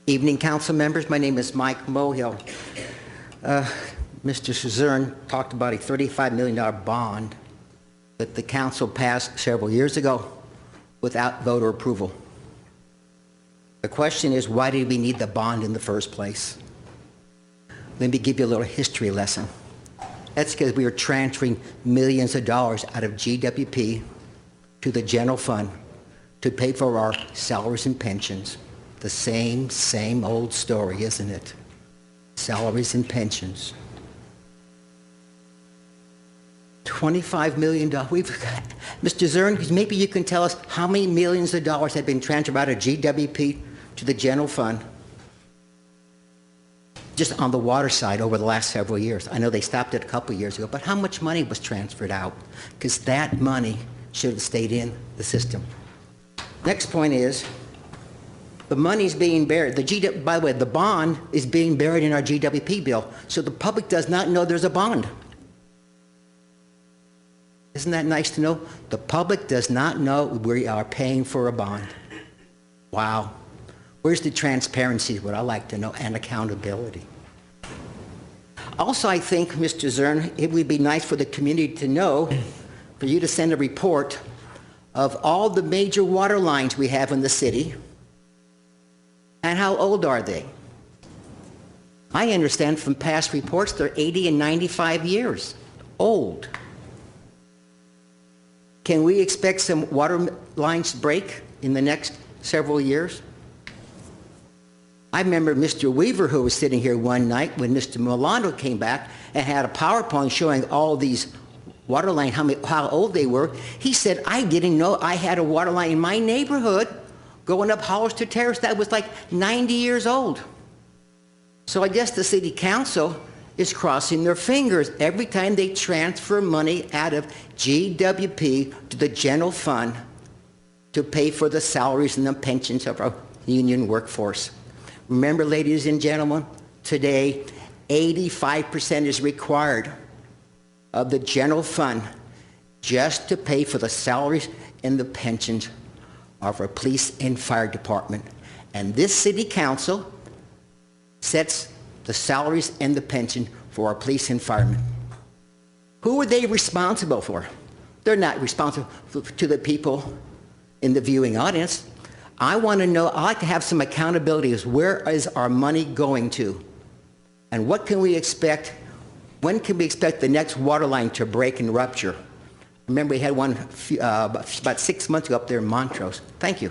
Evening, council members. My name is Mike Mohill. Mr. Cezern talked about a $35 million bond that the council passed several years ago without voter approval. The question is, why did we need the bond in the first place? Let me give you a little history lesson. That's because we were transferring millions of dollars out of GWP to the general fund to pay for our salaries and pensions. The same old story, isn't it? Salaries and pensions. $25 million. Mr. Zern, maybe you can tell us how many millions of dollars have been transferred out of GWP to the general fund just on the water side over the last several years. I know they stopped it a couple years ago, but how much money was transferred out? Because that money should have stayed in the system. Next point is, the money's being buried. By the way, the bond is being buried in our GWP bill, so the public does not know there's a bond. Isn't that nice to know? The public does not know we are paying for a bond. Wow. Where's the transparency, what I like to know, and accountability? Also, I think, Mr. Zern, it would be nice for the community to know, for you to send a report of all the major water lines we have in the city, and how old are they? I understand from past reports they're 80 and 95 years old. Can we expect some water lines to break in the next several years? I remember Mr. Weaver, who was sitting here one night when Mr. Milano came back and had a PowerPoint showing all these water lines, how old they were. He said, I didn't know I had a water line in my neighborhood going up Hollister Terrace that was like 90 years old. So I guess the city council is crossing their fingers every time they transfer money out of GWP to the general fund to pay for the salaries and the pensions of our union workforce. Remember, ladies and gentlemen, today 85% is required of the general fund just to pay for the salaries and the pensions of our police and fire department. And this city council sets the salaries and the pension for our police and firemen. Who are they responsible for? They're not responsible to the people in the viewing audience. I want to know, I like to have some accountability as where is our money going to? And what can we expect? When can we expect the next water line to break and rupture? Remember, we had one about 6 months ago up there in Montrose. Thank you.